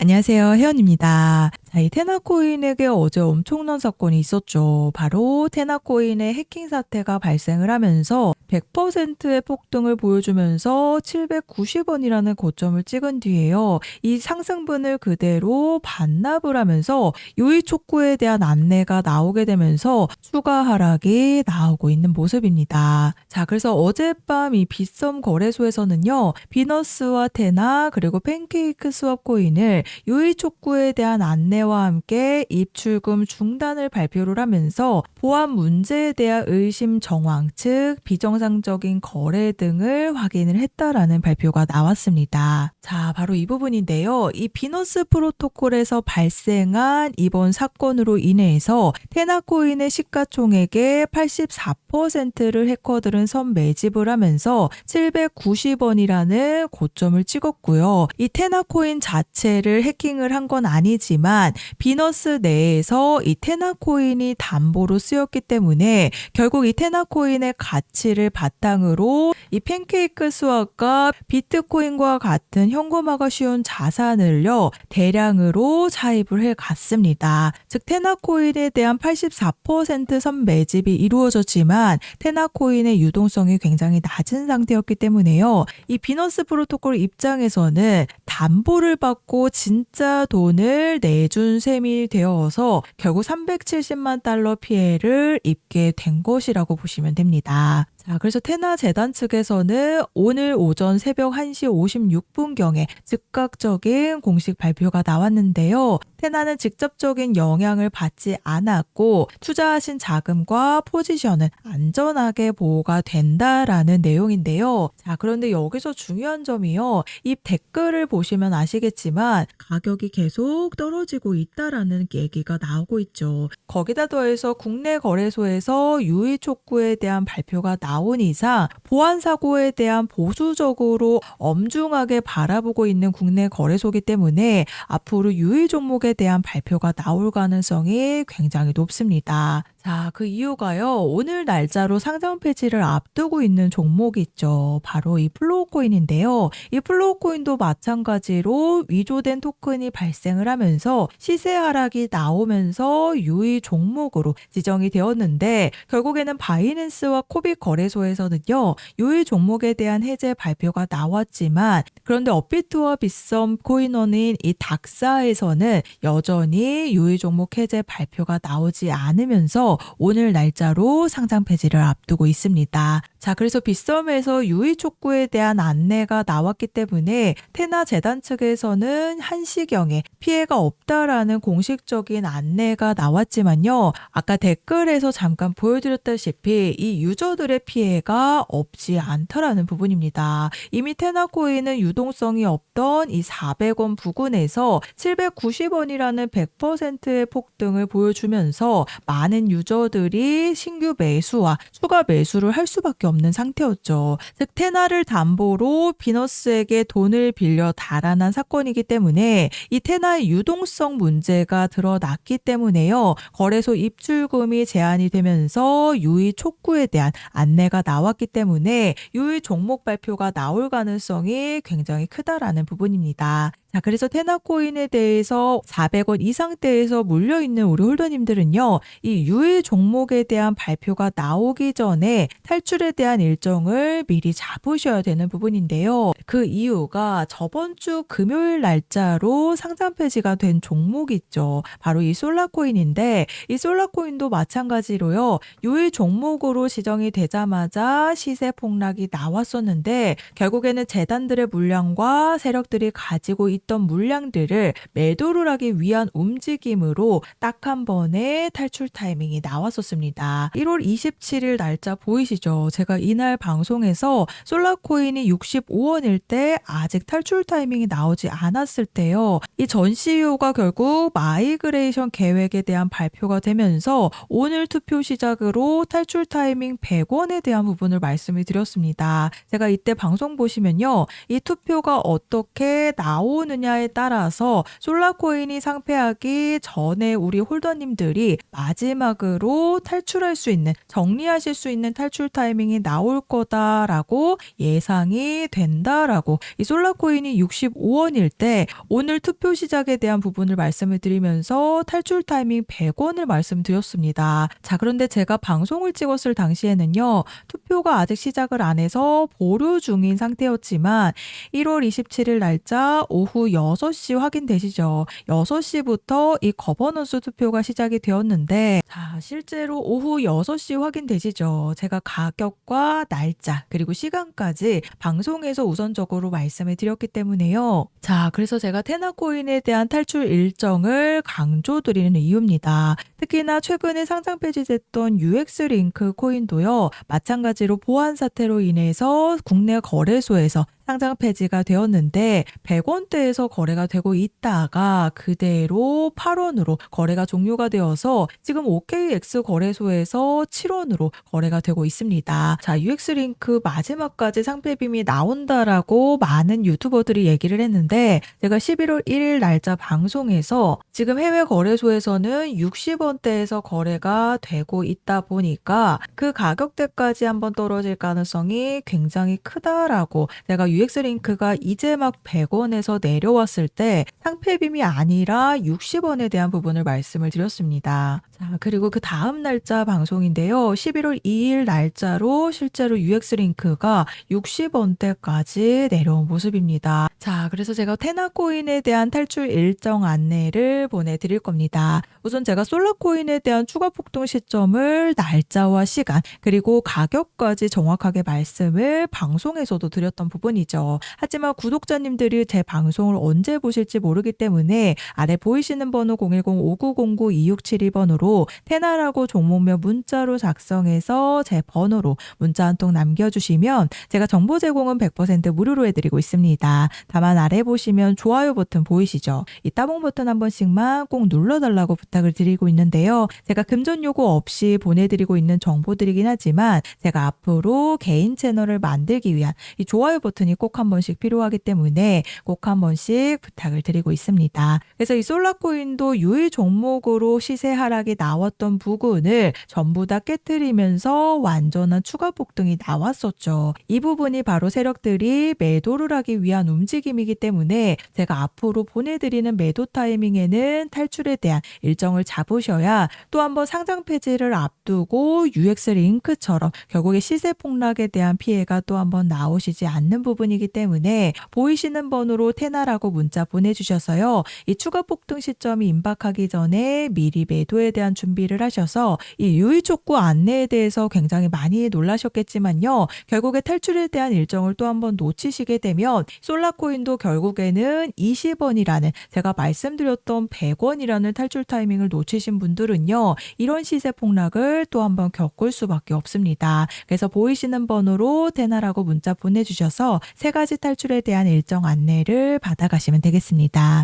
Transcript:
안녕하세요. 혜연입니다. 자, 이 테나코인에게 어제 엄청난 사건이 있었죠. 바로 테나코인의 해킹 사태가 발생을 하면서 100%의 폭등을 보여주면서 790원이라는 고점을 찍은 뒤에요. 이 상승분을 그대로 반납을 하면서 요이 촉구에 대한 안내가 나오게 되면서 추가 하락이 나오고 있는 모습입니다. 자, 그래서 어젯밤 이 빗썸 거래소에서는요. 비너스와 테나 그리고 팬케이크 스왑 코인을 요이 촉구에 대한 안내와 함께 입출금 중단을 발표를 하면서 보안 문제에 대한 의심 정황, 즉 비정상적인 거래 등을 확인을 했다라는 발표가 나왔습니다. 자, 바로 이 부분인데요. 이 비너스 프로토콜에서 발생한 이번 사건으로 인해서 테나코인의 시가총액의 84%를 해커들은 선매집을 하면서 790원이라는 고점을 찍었고요. 이 테나코인 자체를 해킹을 한 건 아니지만 비너스 내에서 이 테나코인이 담보로 쓰였기 때문에 결국 이 테나코인의 가치를 바탕으로 이 팬케이크 스왑과 비트코인과 같은 현금화가 쉬운 자산을요 대량으로 차입을 해갔습니다. 즉 테나코인에 대한 84% 선매집이 이루어졌지만 테나코인의 유동성이 굉장히 낮은 상태였기 때문에요. 이 비너스 프로토콜 입장에서는 담보를 받고 진짜 돈을 내준 셈이 되어서 결국 370만 달러 피해를 입게 된 것이라고 보시면 됩니다. 자, 그래서 테나 재단 측에서는 오늘 오전 새벽 1시 56분경에 즉각적인 공식 발표가 나왔는데요. 테나는 직접적인 영향을 받지 않았고 투자하신 자금과 포지션은 안전하게 보호가 된다라는 내용인데요. 자, 그런데 여기서 중요한 점이요. 이 댓글을 보시면 아시겠지만 가격이 계속 떨어지고 있다라는 얘기가 나오고 있죠. 거기다 더해서 국내 거래소에서 유의 촉구에 대한 발표가 나온 이상 보안 사고에 대한 보수적으로 엄중하게 바라보고 있는 국내 거래소이기 때문에 앞으로 유의 종목에 대한 발표가 나올 가능성이 굉장히 높습니다. 자, 그 이유가요. 오늘 날짜로 상장 폐지를 앞두고 있는 종목이 있죠. 바로 이 플로우 코인인데요. 이 플로우 코인도 마찬가지로 위조된 토큰이 발생을 하면서 시세 하락이 나오면서 유의 종목으로 지정이 되었는데 결국에는 바이낸스와 코빅 거래소에서는요. 유의 종목에 대한 해제 발표가 나왔지만 그런데 업비트와 빗썸 코인원인 이 닥사에서는 여전히 유의 종목 해제 발표가 나오지 않으면서 오늘 날짜로 상장 폐지를 앞두고 있습니다. 자, 그래서 빗썸에서 유의 촉구에 대한 안내가 나왔기 때문에 테나 재단 측에서는 1시경에 피해가 없다라는 공식적인 안내가 나왔지만요. 아까 댓글에서 잠깐 보여드렸다시피 이 유저들의 피해가 없지 않다라는 부분입니다. 이미 테나코인은 유동성이 없던 이 400원 부근에서 790원이라는 100%의 폭등을 보여주면서 많은 유저들이 신규 매수와 추가 매수를 할 수밖에 없는 상태였죠. 즉 테나를 담보로 비너스에게 돈을 빌려 달아난 사건이기 때문에 이 테나의 유동성 문제가 드러났기 때문에요. 거래소 입출금이 제한이 되면서 유의 촉구에 대한 안내가 나왔기 때문에 유의 종목 발표가 나올 가능성이 굉장히 크다라는 부분입니다. 자, 그래서 테나코인에 대해서 400원 이상대에서 물려있는 우리 홀더님들은요. 이 유의 종목에 대한 발표가 나오기 전에 탈출에 대한 일정을 미리 잡으셔야 되는 부분인데요. 그 이유가 저번 주 금요일 날짜로 상장 폐지가 된 종목이 있죠. 바로 이 솔라코인인데 이 솔라코인도 마찬가지로요. 유의 종목으로 지정이 되자마자 시세 폭락이 나왔었는데 결국에는 재단들의 물량과 세력들이 가지고 있던 물량들을 매도를 하기 위한 움직임으로 딱 한 번에 탈출 타이밍이 나왔었습니다. 1월 27일 날짜 보이시죠? 제가 이날 방송에서 솔라코인이 65원일 때 아직 탈출 타이밍이 나오지 않았을 때요. 이 전 CEO가 결국 마이그레이션 계획에 대한 발표가 되면서 오늘 투표 시작으로 탈출 타이밍 100원에 대한 부분을 말씀을 드렸습니다. 제가 이때 방송 보시면요. 이 투표가 어떻게 나오는 나오느냐에 따라서 솔라코인이 상폐하기 전에 우리 홀더님들이 마지막으로 탈출할 수 있는, 정리하실 수 있는 탈출 타이밍이 나올 거다라고 예상이 된다라고, 이 솔라코인이 65원일 때 오늘 투표 시작에 대한 부분을 말씀을 드리면서 탈출 타이밍 100원을 말씀드렸습니다. 자, 그런데 제가 방송을 찍었을 당시에는요, 투표가 아직 시작을 안 해서 보류 중인 상태였지만 1월 27일 날짜 오후 6시 확인되시죠? 6시부터 이 거버넌스 투표가 시작이 되었는데, 자, 실제로 오후 6시 확인되시죠? 제가 가격과 날짜 그리고 시간까지 방송에서 우선적으로 말씀을 드렸기 때문에요. 자, 그래서 제가 테나코인에 대한 탈출 일정을 강조드리는 이유입니다. 특히나 최근에 상장 폐지됐던 UX링크 코인도요, 마찬가지로 보안 사태로 인해서 국내 거래소에서 상장 폐지가 되었는데 100원대에서 거래가 되고 있다가 그대로 8원으로 거래가 종료가 되어서 지금 OKX 거래소에서 7원으로 거래가 되고 있습니다. 자, UX링크 마지막까지 상폐빔이 나온다라고 많은 유튜버들이 얘기를 했는데, 제가 11월 1일 날짜 방송에서 지금 해외 거래소에서는 60원대에서 거래가 되고 있다 보니까 그 가격대까지 한번 떨어질 가능성이 굉장히 크다라고, 제가 UX링크가 이제 막 100원에서 내려왔을 때 상폐빔이 아니라 60원에 대한 부분을 말씀을 드렸습니다. 자, 그리고 그 다음 날짜 방송인데요. 11월 2일 날짜로 실제로 UX링크가 60원대까지 내려온 모습입니다. 자, 그래서 제가 테나코인에 대한 탈출 일정 안내를 보내드릴 겁니다. 우선 제가 솔라코인에 대한 추가 폭등 시점을 날짜와 시간 그리고 가격까지 정확하게 말씀을 방송에서도 드렸던 부분이죠. 하지만 구독자님들이 제 방송을 언제 보실지 모르기 때문에 아래 보이시는 번호 010-5909-2672번으로 테나라고 종목명 문자로 작성해서 제 번호로 문자 한 통 남겨주시면 제가 정보 제공은 100% 무료로 해드리고 있습니다. 다만 아래 보시면 좋아요 버튼 보이시죠? 이 따봉 버튼 한 번씩만 꼭 눌러달라고 부탁을 드리고 있는데요. 제가 금전 요구 없이 보내드리고 있는 정보들이긴 하지만 제가 앞으로 개인 채널을 만들기 위한 이 좋아요 버튼이 꼭 한 번씩 필요하기 때문에 꼭 한 번씩 부탁을 드리고 있습니다. 그래서 이 솔라코인도 유의 종목으로 시세 하락이 나왔던 부분을 전부 다 깨트리면서 완전한 추가 폭등이 나왔었죠. 이 부분이 바로 세력들이 매도를 하기 위한 움직임이기 때문에 제가 앞으로 보내드리는 매도 타이밍에는 탈출에 대한 일정을 잡으셔야 또 한번 상장 폐지를 앞두고 UX링크처럼 결국에 시세 폭락에 대한 피해가 또 한번 나오시지 않는 부분이기 때문에 보이시는 번호로 테나라고 문자 보내주셔서요. 이 추가 폭등 시점이 임박하기 전에 미리 매도에 대한 준비를 하셔서 이 유의 촉구 안내에 대해서 굉장히 많이 놀라셨겠지만요. 결국에 탈출에 대한 일정을 또 한번 놓치시게 되면 솔라코인도 결국에는 20원이라는, 제가 말씀드렸던 100원이라는 탈출 타이밍을 놓치신 분들은요. 이런 시세 폭락을 또 한번 겪을 수밖에 없습니다. 그래서 보이시는 번호로 테나라고 문자 보내주셔서 세 가지 탈출에 대한 일정 안내를 받아가시면 되겠습니다.